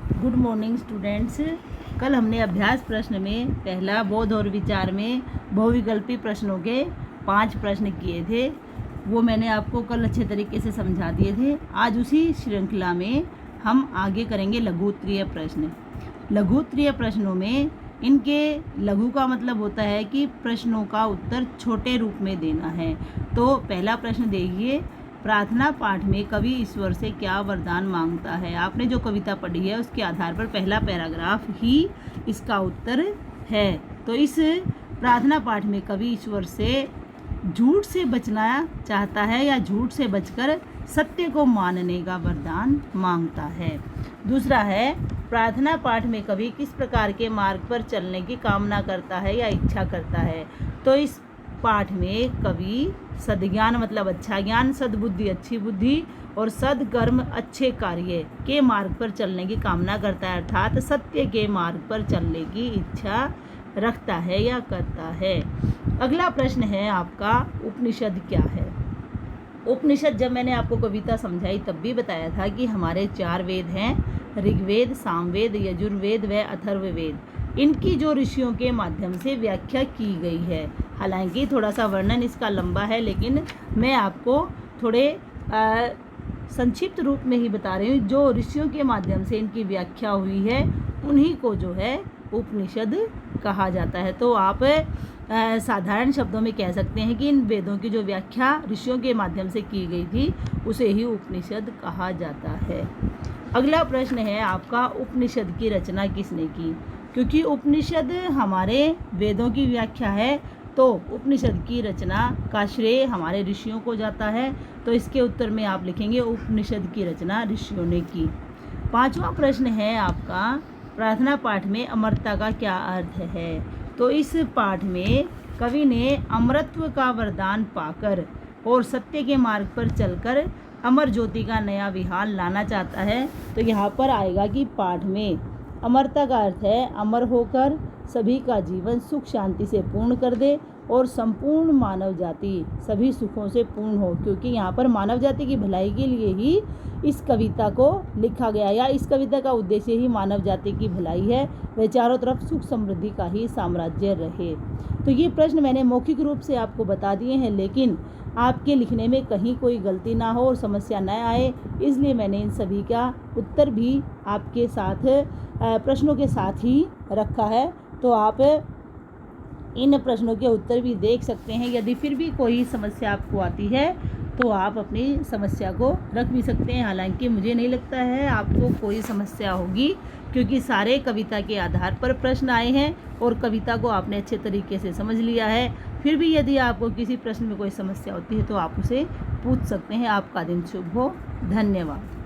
Good morning students. कल हमने अभ्यास प्रश्न में पहला बोध और विचार में बहुविकल्पी प्रश्नों के 5 प्रश्न किए थे। वो मैंने आपको कल अच्छे तरीके से समझा दिए थे। आज उसी श्रृंखला में हम आगे करेंगे लघु उत्तरीय प्रश्न। लघु उत्तरीय प्रश्नों में इनके लघु का मतलब होता है कि प्रश्नों का उत्तर छोटे रूप में देना है। तो पहला प्रश्न देखिए, प्रार्थना पाठ में कवि ईश्वर से क्या वरदान मांगता है। आपने जो कविता पढ़ी है उसके आधार पर पहला पैराग्राफ ही इसका उत्तर है। तो इस प्रार्थना पाठ में कवि ईश्वर से झूठ से बचना चाहता है या झूठ से बचकर सत्य को मानने का वरदान मांगता है। दूसरा है, प्रार्थना पाठ में कवि किस प्रकार के मार्ग पर चलने की कामना करता है या इच्छा करता है। तो इस पाठ में कवि सद्ज्ञान मतलब अच्छा ज्ञान, सद्बुद्धि अच्छी बुद्धि और सद्कर्म अच्छे कार्य के मार्ग पर चलने की कामना करता है, अर्थात सत्य के मार्ग पर चलने की इच्छा रखता है या करता है। अगला प्रश्न है आपका, उपनिषद क्या है। उपनिषद जब मैंने आपको कविता समझाई तब भी बताया था कि हमारे 4 वेद हैं, ऋग्वेद, सामवेद, यजुर्वेद व अथर्ववेद। इनकी जो ऋषियों के माध्यम से व्याख्या की गई है। हालांकि थोड़ा सा वर्णन इसका लंबा है, लेकिन मैं आपको थोड़े संक्षिप्त रूप में ही बता रही हूँ। जो ऋषियों के माध्यम से इनकी व्याख्या हुई है उन्हीं को जो है उपनिषद कहा जाता है। तो आप साधारण शब्दों में कह सकते हैं कि इन वेदों की जो व्याख्या ऋषियों के माध्यम से की गई थी उसे ही उपनिषद कहा जाता है। अगला प्रश्न है आपका, उपनिषद की रचना किसने की। क्योंकि उपनिषद हमारे वेदों की व्याख्या है तो उपनिषद की रचना का श्रेय हमारे ऋषियों को जाता है। तो इसके उत्तर में आप लिखेंगे उपनिषद की रचना ऋषियों ने की। 5वां प्रश्न है आपका, प्रार्थना पाठ में अमरता का क्या अर्थ है। तो इस पाठ में कवि ने अमरत्व का वरदान पाकर और सत्य के मार्ग पर चलकर अमर ज्योति का नया विहार लाना चाहता है। तो यहाँ पर आएगा कि पाठ में अमरता का अर्थ है अमर होकर सभी का जीवन सुख शांति से पूर्ण कर दे और संपूर्ण मानव जाति सभी सुखों से पूर्ण हो। क्योंकि यहाँ पर मानव जाति की भलाई के लिए ही इस कविता को लिखा गया, या इस कविता का उद्देश्य ही मानव जाति की भलाई है, वह चारों तरफ सुख समृद्धि का ही साम्राज्य रहे। तो ये प्रश्न मैंने मौखिक रूप से आपको बता दिए हैं, लेकिन आपके लिखने में कहीं कोई गलती ना हो और समस्या न आए, इसलिए मैंने इन सभी का उत्तर भी आपके साथ प्रश्नों के साथ ही रखा है। तो आप इन प्रश्नों के उत्तर भी देख सकते हैं। यदि फिर भी कोई समस्या आपको आती है तो आप अपनी समस्या को रख भी सकते हैं। हालांकि मुझे नहीं लगता है आपको कोई समस्या होगी, क्योंकि सारे कविता के आधार पर प्रश्न आए हैं और कविता को आपने अच्छे तरीके से समझ लिया है। फिर भी यदि आपको किसी प्रश्न में कोई समस्या होती है तो आप उसे पूछ सकते हैं। आपका दिन शुभ हो। धन्यवाद।